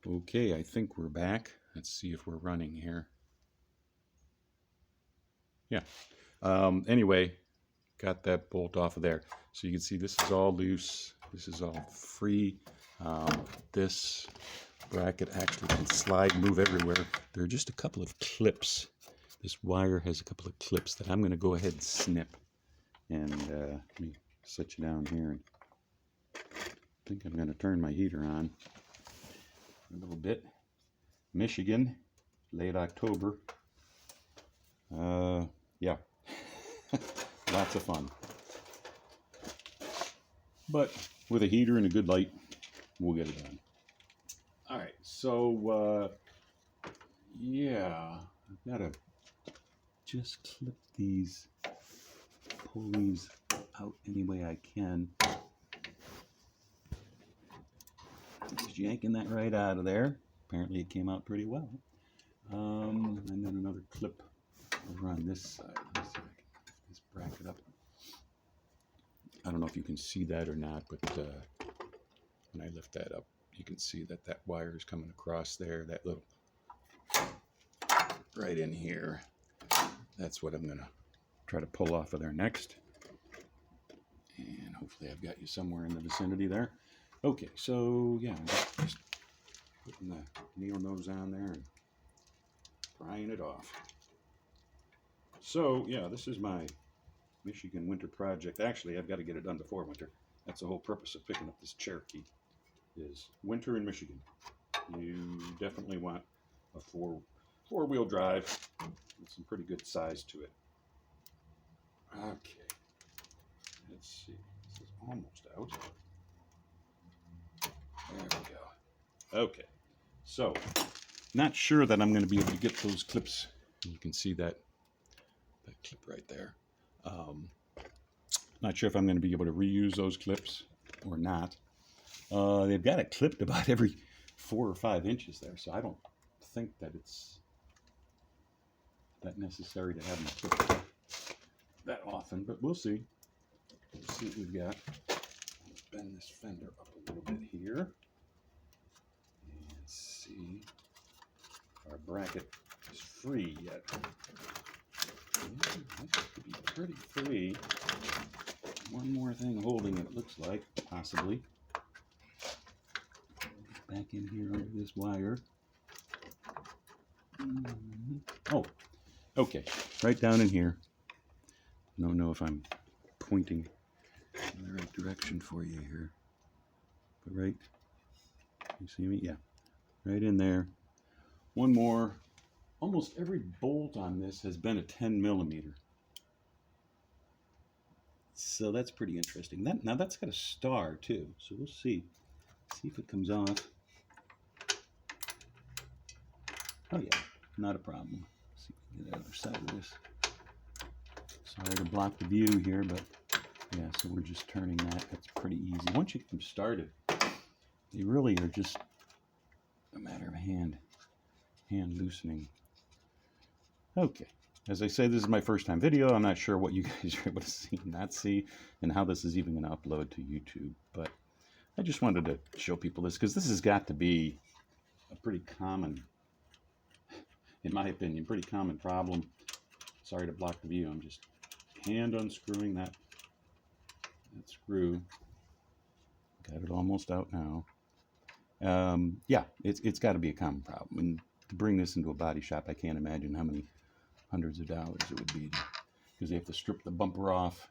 Okay, I think we're back. Let's see if we're running here. Yeah. Anyway, got that bolt off of there. So you can see this is all loose. This is all free. This bracket actually can slide, move everywhere. There are just a couple of clips. This wire has a couple of clips that I'm going to go ahead and snip. And let me set you down here. And I think I'm going to turn my heater on a little bit. Michigan, late October. Yeah, lots of fun. But with a heater and a good light, we'll get it done. All right, so yeah, I've got to just clip these pulleys out any way I can. Just yanking that right out of there. Apparently it came out pretty well. And then another clip over on this side. Let me see if I can lift this bracket up. I don't know if you can see that or not, but when I lift that up, you can see that that wire is coming across there. That little right in here. That's what I'm going to try to pull off of there next. And hopefully I've got you somewhere in the vicinity there. Okay, so yeah, I'm just putting the needle nose on there and prying it off. So yeah, this is my Michigan winter project. Actually, I've got to get it done before winter. That's the whole purpose of picking up this Cherokee, is winter in Michigan. You definitely want a four-wheel drive with some pretty good size to it. Okay, let's see. This is almost out. There we go. Okay, so not sure that I'm going to be able to get those clips. You can see that clip right there. Not sure if I'm going to be able to reuse those clips or not. They've got it clipped about every 4 or 5 inches there, so I don't think that it's that necessary to have them clipped that often, but we'll see. Let's see what we've got. Let's bend this fender up a little bit here and see if our bracket is free yet. Yeah, that should be pretty free. One more thing holding it, looks like, possibly. Back in here under this wire. Oh, okay, right down in here. I don't know if I'm pointing in the right direction for you here, but right, you see me? Yeah, right in there. One more. Almost every bolt on this has been a 10 millimeter. So that's pretty interesting. Now that's got a star too, so we'll see. See if it comes off. Oh yeah, not a problem. Let's see if we can get the other side of this. Sorry to block the view here, but yeah, so we're just turning that. That's pretty easy. Once you get them started, they really are just a matter of hand loosening. Okay, as I say, this is my first time video. I'm not sure what you guys are able to see and not see, and how this is even going to upload to YouTube, but I just wanted to show people this, because this has got to be a pretty common, in my opinion, pretty common problem. Sorry to block the view. I'm just hand unscrewing that screw. Got it almost out now. Yeah, it's got to be a common problem. And to bring this into a body shop, I can't imagine how many hundreds of dollars it would be, because they have to strip the bumper off.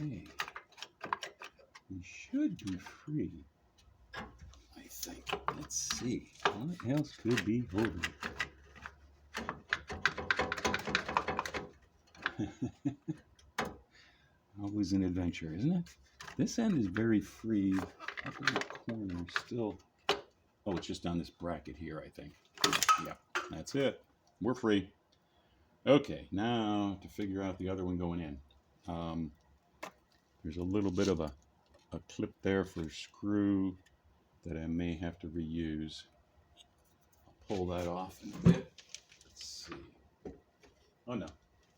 Okay, we should be free, I think. Let's see, what else could be holding it? Always an adventure, isn't it? This end is very free. Up in the corner still. Oh, it's just on this bracket here, I think. Yeah, that's it. We're free. Okay, now to figure out the other one going in. There's a little bit of a clip there for a screw that I may have to reuse. I'll pull that off in a bit. Let's see. Oh no,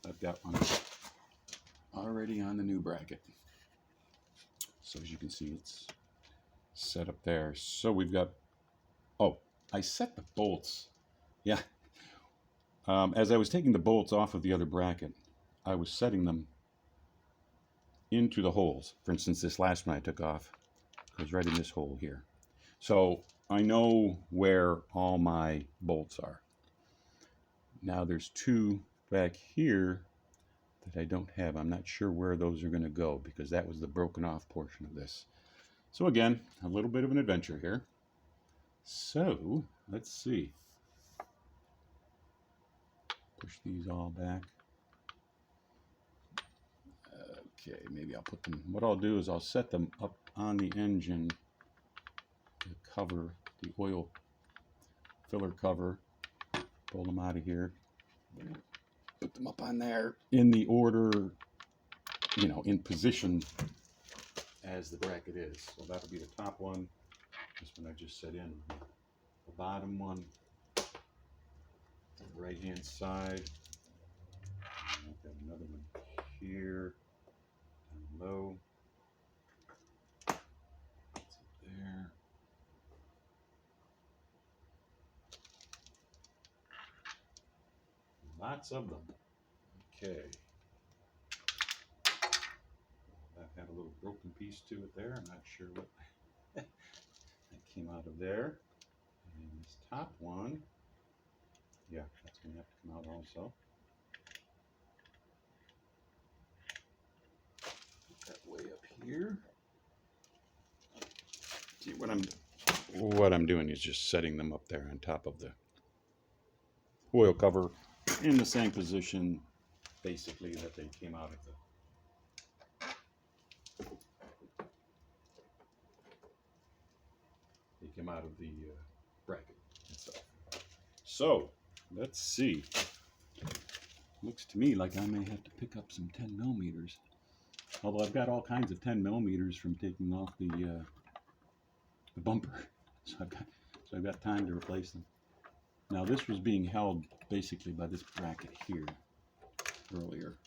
I've got one already on the new bracket. So as you can see, it's set up there. So we've got, oh, I set the bolts. Yeah. As I was taking the bolts off of the other bracket, I was setting them into the holes. For instance, this last one I took off goes right in this hole here. So I know where all my bolts are. Now there's two back here that I don't have. I'm not sure where those are going to go because that was the broken off portion of this. So again, a little bit of an adventure here. So let's see. Push these all back. Okay, maybe I'll put them, what I'll do is I'll set them up on the engine to cover the oil filler cover. Pull them out of here. Put them up on there in the order, you know, in position as the bracket is. So that'll be the top one. This one I just set in. The bottom one, the right hand side. I've got another one here, down low. That's up there. Lots of them. Okay. That had a little broken piece to it there. I'm not sure what that came out of there. And this top one, yeah, that's going to have to come out also. Put that way up here. See, what I'm doing is just setting them up there on top of the oil cover in the same position, basically, that they came out of the bracket itself. So let's see. Looks to me like I may have to pick up some 10 millimeters. Although I've got all kinds of 10 millimeters from taking off the bumper, so I've got time to replace them. Now this was being held basically by this bracket here earlier.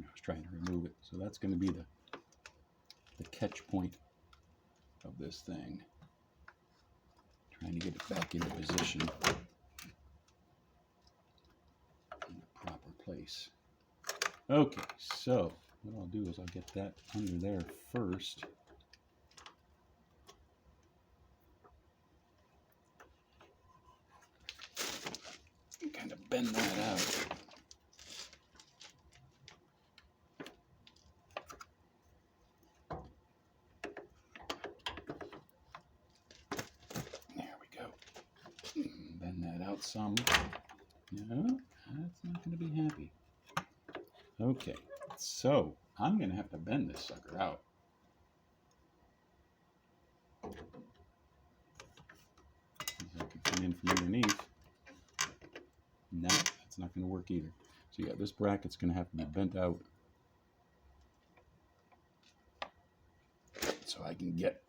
I was trying to remove it, so that's going to be the catch point of this thing. Trying to get it back into position in the proper place. Okay, so what I'll do is I'll get that under there first. And kind of bend that out. There we go. Bend that out some. No, that's not going to be happy. Okay, so I'm going to have to bend this sucker out. I can come in from underneath. No, that's not going to work either. So yeah, this bracket's going to have to be bent out so I can get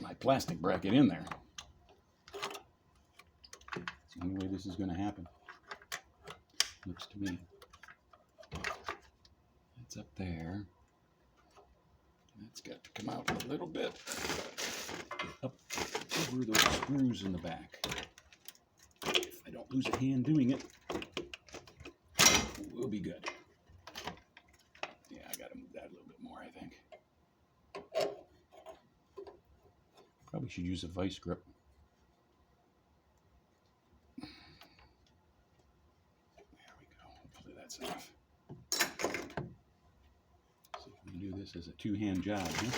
my plastic bracket in there. It's the only way this is going to happen. Looks to me. It's up there. It's got to come out a little bit. Get up over those screws in the back. If I don't lose a hand doing it, we'll be good. Yeah, I got to move that a little bit more, I think. Probably should use a vice grip. There we go. Hopefully that's enough. See if we can do this as a two-hand job, huh?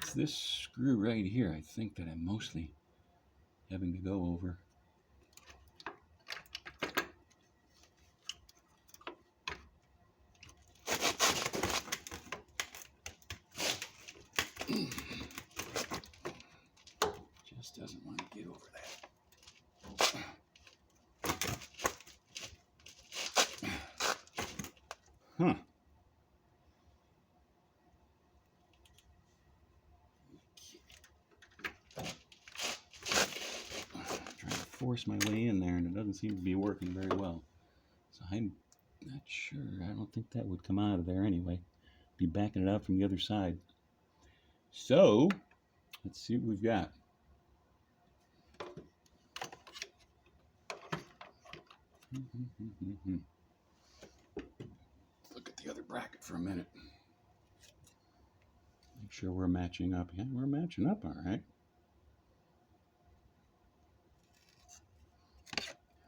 It's this screw right here, I think, that I'm mostly having to go over. Just doesn't want to get over that. Huh. force my way in there, and it doesn't seem to be working very well. So I'm not sure. I don't think that would come out of there anyway. Be backing it out from the other side. So let's see what we've got. Look at the other bracket for a minute. Make sure we're matching up. Yeah, we're matching up all right.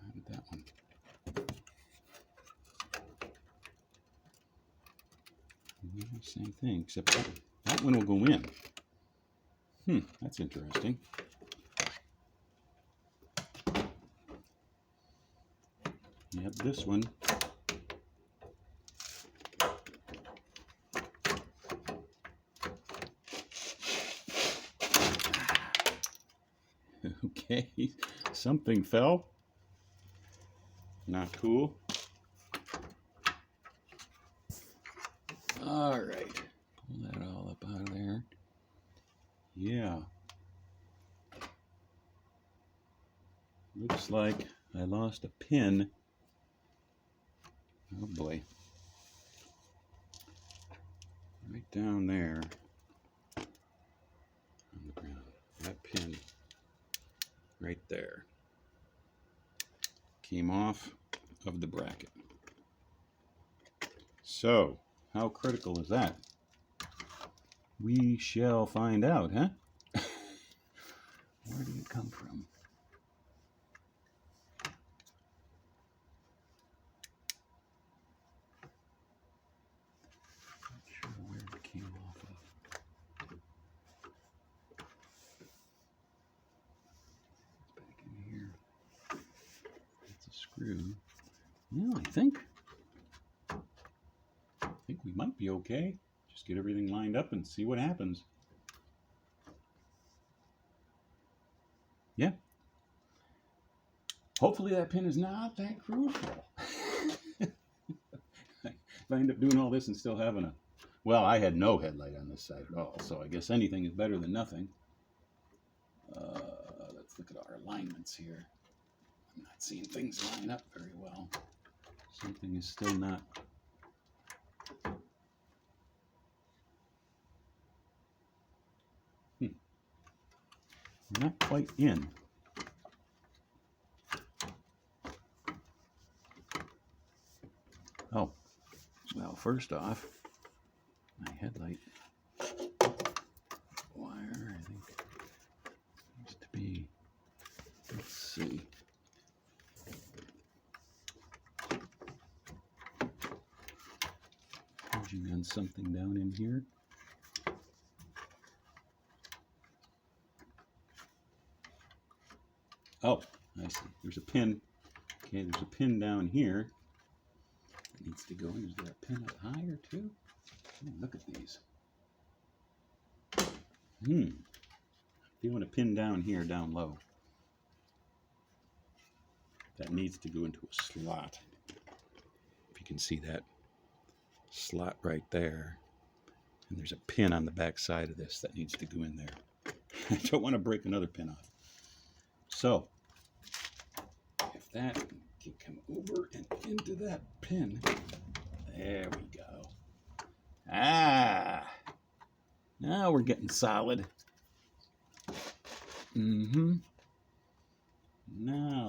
How did that one? Yeah, same thing, except that one will go in. That's interesting. Yep, this one. Okay, something fell. Not cool. All right, pull that all up out of there. Yeah. Looks like I lost a pin. Oh boy. Right down there on the ground. That pin right there came off of the bracket. So, how critical is that? We shall find out, huh? Where did it come from? Not sure where it came off of. Back in here. That's a screw. Well, I think we might be okay. Just get everything lined up and see what happens. Yeah. Hopefully that pin is not that crucial. If I end up doing all this and still having a... Well, I had no headlight on this side at all, so I guess anything is better than nothing. Let's look at our alignments here. I'm not seeing things line up very well. Something is still not... Not quite in. Oh, well, first off, my headlight wire, I think, needs to be, let's see. Hinging on something down in here. Oh, I see. There's a pin. Okay, there's a pin down here. It needs to go in. Is there a pin up higher too? Oh, look at these. Feeling a pin down here, down low. That needs to go into a slot. If you can see that slot right there. And there's a pin on the back side of this that needs to go in there. I don't want to break another pin off. So, if that can come over and into that pin, there we go. Ah, now we're getting solid. Now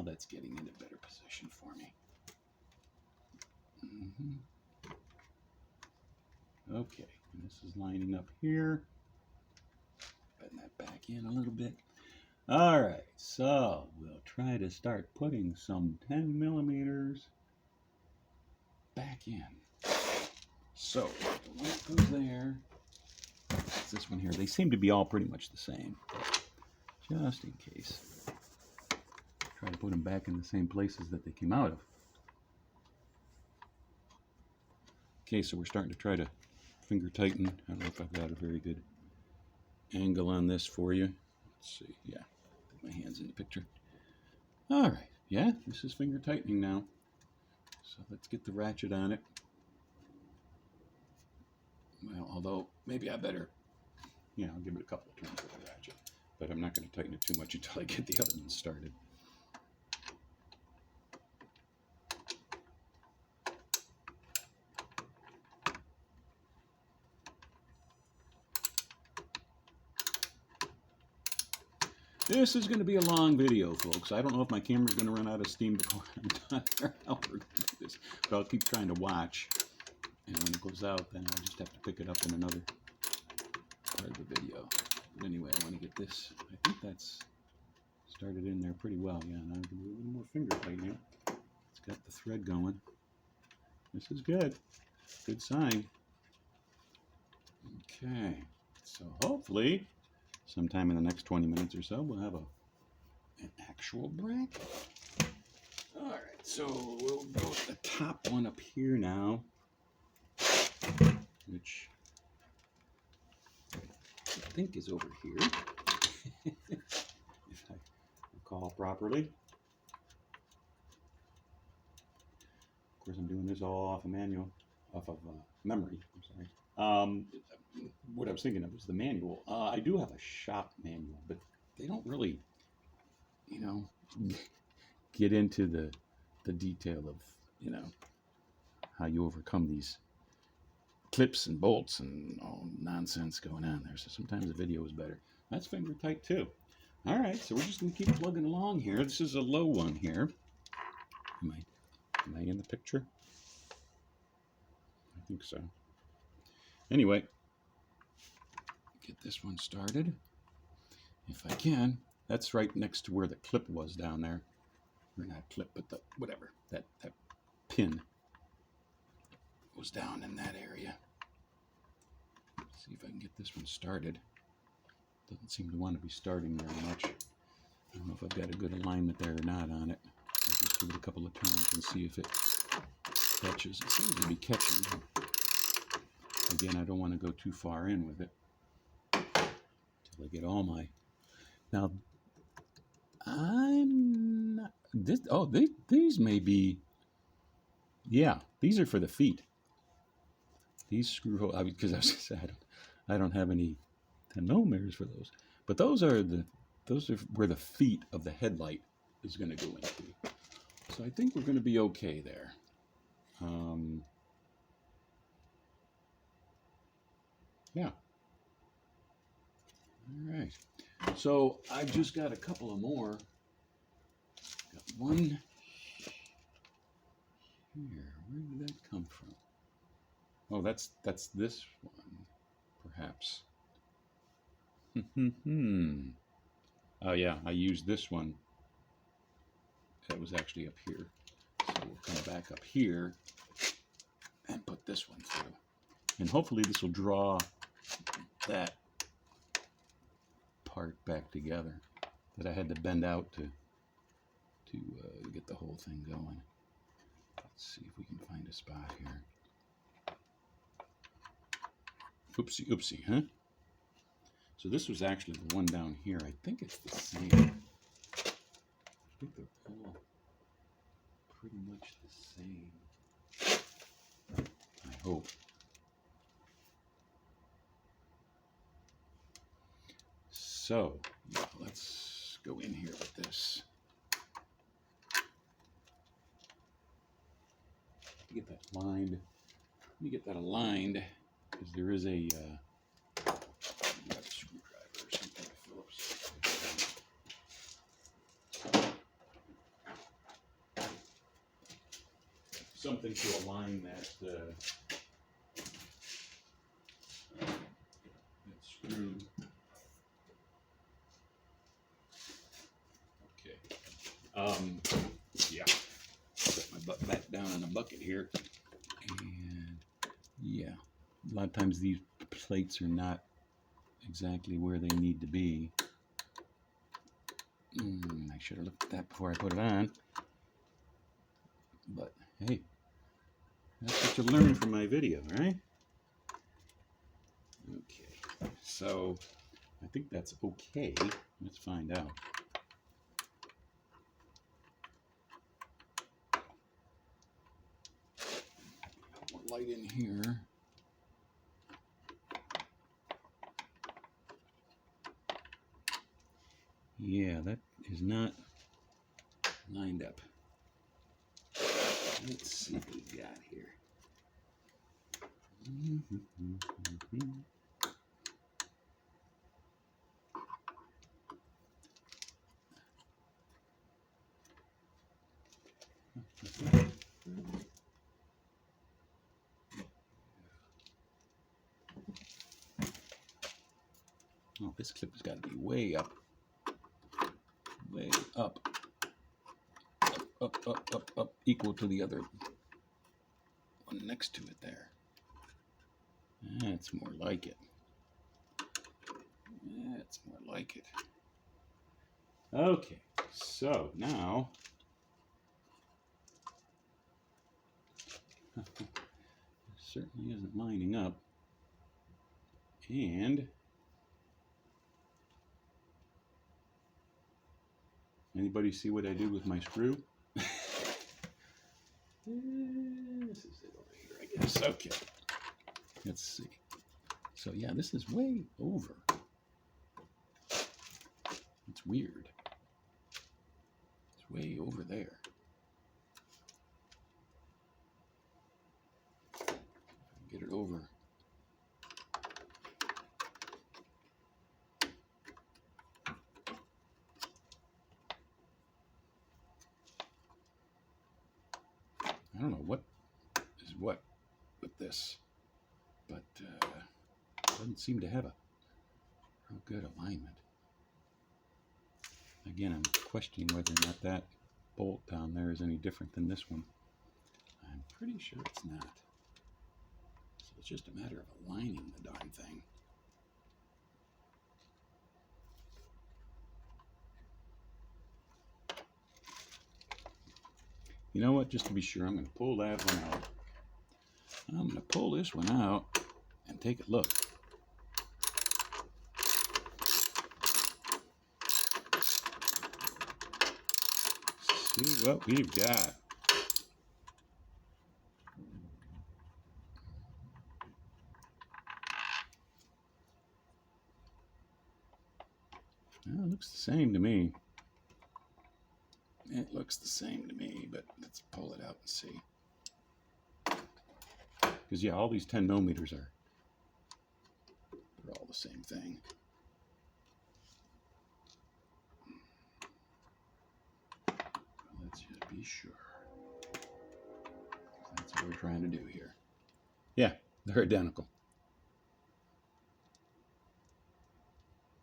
that's getting in a better position for me. Okay, and this is lining up here. Putting that back in a little bit. All right, so we'll try to start putting some 10 millimeters back in. So one goes there. It's this one here. They seem to be all pretty much the same. Just in case. Try to put them back in the same places that they came out of. Okay, so we're starting to try to finger tighten. I don't know if I've got a very good angle on this for you. Let's see. Yeah, put my hands in the picture. All right. Yeah, this is finger tightening now. So let's get the ratchet on it. Well, although maybe I better, I'll give it a couple of turns with the ratchet. But I'm not going to tighten it too much until I get the other one started. This is going to be a long video, folks. I don't know if my camera's going to run out of steam before I'm done or how we're going to do this. But I'll keep trying to watch. And when it goes out, then I'll just have to pick it up in another part of the video. But anyway, I want to get this. I think that's started in there pretty well. Yeah, now I'm going to do a little more finger tightening. It's got the thread going. This is good. Good sign. Okay. So hopefully, sometime in the next 20 minutes or so, we'll have an actual bracket. All right, so we'll go with the top one up here now, which I think is over here, if I recall properly. Of course, I'm doing this all off of memory. I'm sorry. What I was thinking of was the manual. I do have a shop manual, but they don't really, you know, get into the detail of, you know, how you overcome these clips and bolts and all nonsense going on there. So sometimes the video is better. That's finger tight too. All right, so we're just gonna keep plugging along here. This is a low one here. Am I in the picture? I think so. Anyway, get this one started if I can. That's right next to where the clip was down there. Or not clip, but the whatever, that pin was down in that area. Let's see if I can get this one started. Doesn't seem to want to be starting very much. I don't know if I've got a good alignment there or not on it. I'll just give it a couple of turns and see if it catches. It seems to be catching. Again, I don't want to go too far in with it until I get all my... Now, I'm not... these may be... Yeah, these are for the feet. These screw holes, because I don't have any 10 millimeters for those. But those are where the feet of the headlight is going to go into. So I think we're going to be okay there. Yeah. All right. So I've just got a couple of more. Got one here. Where did that come from? Oh, that's this one, perhaps. Oh yeah, I used this one. That was actually up here. So we'll come back up here and put this one through. And hopefully this will draw that part back together that I had to bend out to get the whole thing going. Let's see if we can find a spot here. Oopsie, oopsie, huh? So this was actually the one down here. I think it's the same. I think they're all pretty much the same. I hope. So, yeah, let's go in here with this. Get that lined. Let me get that aligned, because there is a screwdriver or something, Phillips. Something to align that screw. Okay. Yeah. Put my butt back down in the bucket here. And yeah, a lot of times these plates are not exactly where they need to be. I should have looked at that before I put it on. But hey, that's what you learn from my video, right? Okay, so I think that's okay. Let's find out. More light in here. Yeah, that is not lined up. Let's see what we got here. Oh, this clip has got to be way up. Way up. Up, equal to the other one next to it there. That's more like it. That's more like it. Okay, so now it certainly isn't lining up. And anybody see what I did with my screw? This is it over here, I guess. Okay. Let's see. So yeah, this is way over. It's weird. It's way over there. Get it over. I don't know what is what with this, but doesn't seem to have a real good alignment. Again, I'm questioning whether or not that bolt down there is any different than this one. I'm pretty sure it's not. So it's just a matter of aligning the darn thing. You know what? Just to be sure, I'm going to pull that one out. I'm going to pull this one out and take a look. See what we've got. Well, it looks the same to me. It looks the same to me, but let's pull it out and see. Because, yeah, all these 10 millimeters they're all the same thing. Let's just be sure. That's what we're trying to do here. Yeah, they're identical.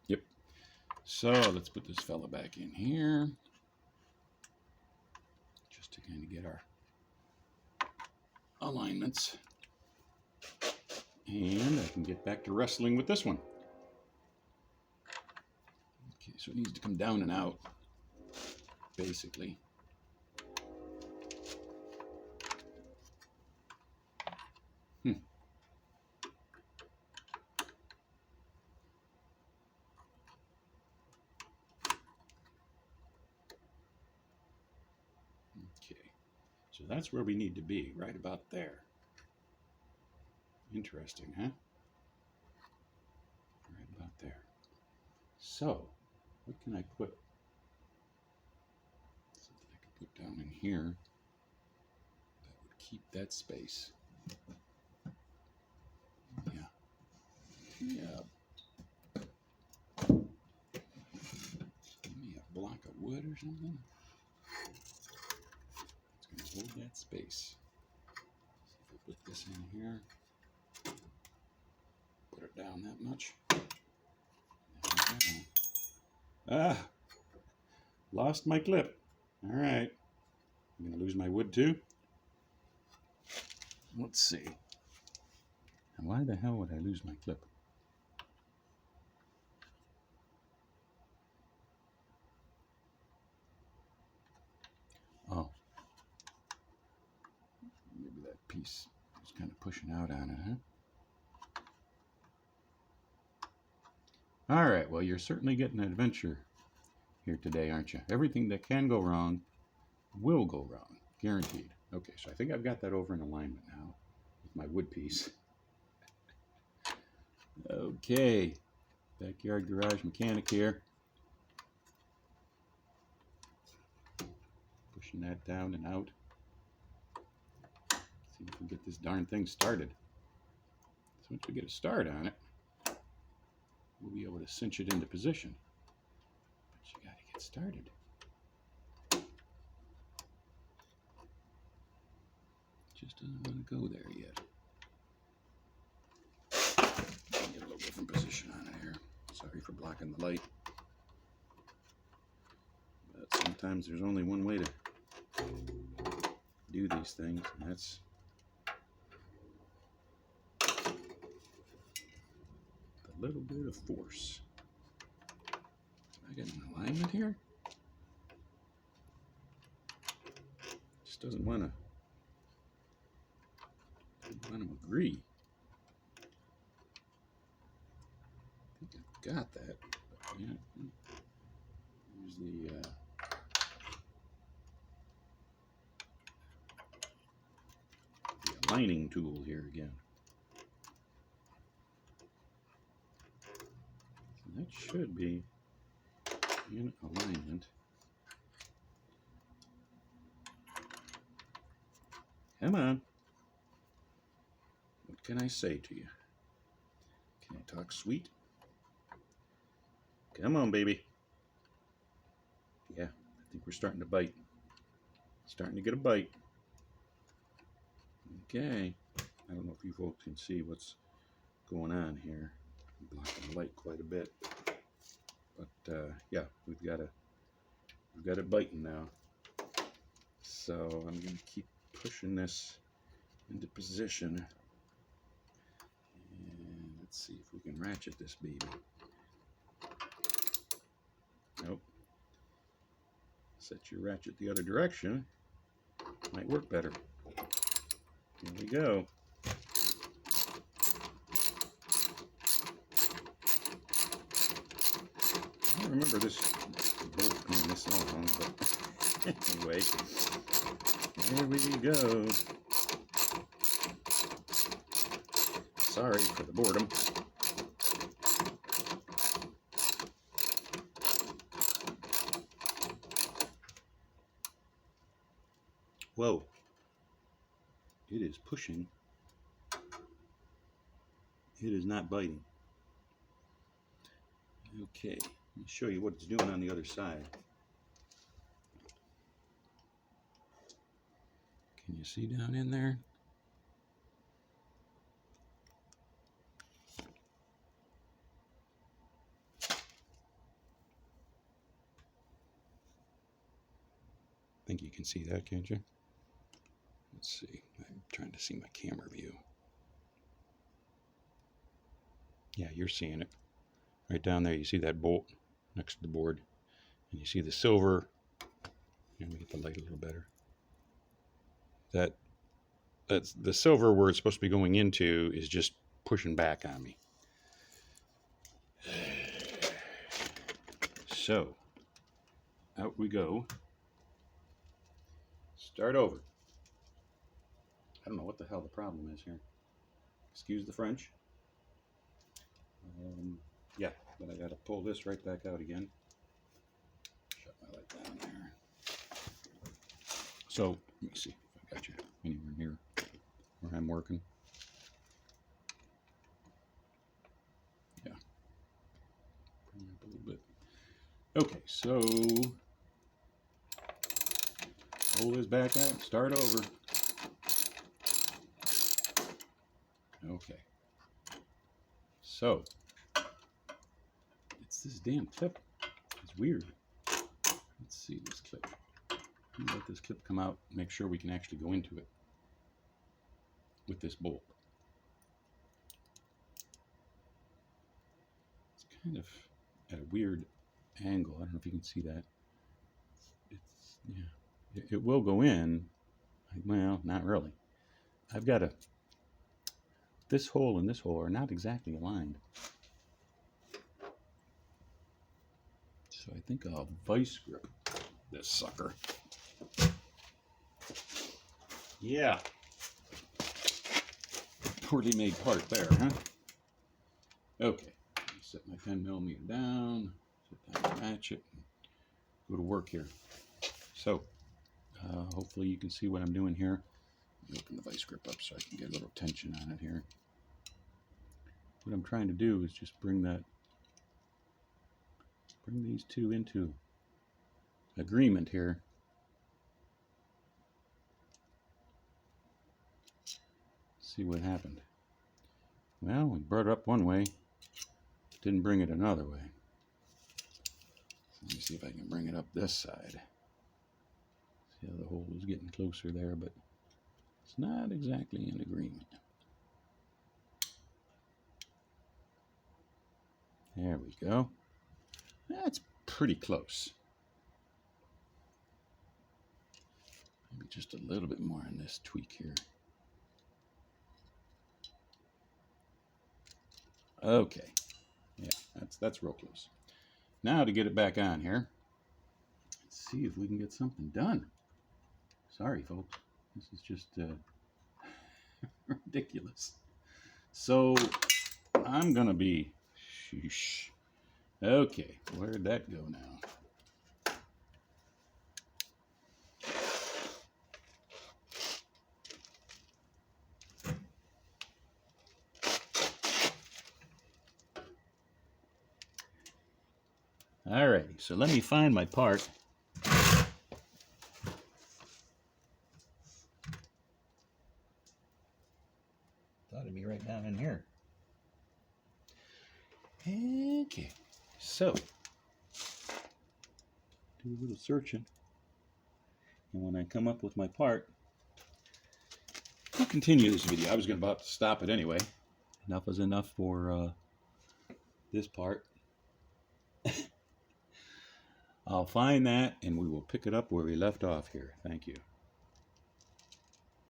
Yep. So let's put this fella back in here. Just to kind of get our alignments. And I can get back to wrestling with this one. Okay, so it needs to come down and out, basically. Okay, so that's where we need to be, right about there. Interesting, huh? Right about there. So, what can I put? Something I could put down in here that would keep that space. Yeah. Give me a block of wood or something. It's going to hold that space. See if I put this in here. Put it down that much. There we go. Ah! Lost my clip. All right. I'm going to lose my wood too. Let's see. And why the hell would I lose my clip? Oh. Maybe that piece is kind of pushing out on it, huh? All right. Well, you're certainly getting an adventure here today, aren't you? Everything that can go wrong will go wrong. Guaranteed. Okay, so I think I've got that over in alignment now with my wood piece. Okay, backyard garage mechanic here. Pushing that down and out. See if we can get this darn thing started. So once we get a start on it, we'll be able to cinch it into position. But you got to get started. Just doesn't want to go there yet. Get a little different position on it here. Sorry for blocking the light. But sometimes there's only one way to do these things, and that's a little bit of force. Am I getting an alignment here? Just doesn't want to agree. I think I've got that. But yeah, here's the aligning tool here again. So that should be in alignment. Come on. What can I say to you? Can I talk sweet? Come on, baby. Yeah, I think we're starting to bite. Starting to get a bite. Okay. I don't know if you folks can see what's going on here. I'm blocking the light quite a bit. But yeah, we've got it biting now. So I'm going to keep pushing this into position. And let's see if we can ratchet this baby. Nope. Set your ratchet the other direction. Might work better. Here we go. I don't remember this bolt being this long, but anyway, there we go. Sorry for the boredom. Whoa. It is pushing. It is not biting. Okay, let me show you what it's doing on the other side. Can you see down in there? I think you can see that, can't you? Let's see. I'm trying to see my camera view. Yeah, you're seeing it. Right down there, you see that bolt next to the board. And you see the silver. Let me get the light a little better. That's the silver where it's supposed to be going into is just pushing back on me. So, out we go. Start over. I don't know what the hell the problem is here. Excuse the French. Yeah, but I gotta pull this right back out again. Shut my light down there. So, let me see if I got you anywhere near where I'm working. Yeah. Bring it up a little bit. Okay, so pull this back out, start over. Okay. So, it's this damn clip. It's weird. Let's see this clip. Let this clip come out, make sure we can actually go into it with this bolt. It's kind of at a weird angle. I don't know if you can see that. It's, yeah, it will go in. Well, not really. I've got this hole and this hole are not exactly aligned. So I think I'll vice grip this sucker. Yeah. Poorly made part there, huh? Okay. Set my 10mm down, set down the ratchet, and go to work here. So, hopefully you can see what I'm doing here. Let me open the vice grip up so I can get a little tension on it here. What I'm trying to do is just bring these two into agreement here. See what happened. Well, we brought it up one way, didn't bring it another way. Let me see if I can bring it up this side. See how the hole is getting closer there, but it's not exactly in agreement. There we go. That's pretty close. Maybe just a little bit more on this tweak here. Okay. Yeah, that's real close. Now to get it back on here, let's see if we can get something done. Sorry, folks. This is just ridiculous. So I'm going to be... Sheesh. Okay, where'd that go now? Alrighty, so let me find my part. Thought it'd be right down in here. Okay, so do a little searching, and when I come up with my part, I'll continue this video. I was about to stop it anyway. Enough is enough for this part. I'll find that, and we will pick it up where we left off here. Thank you.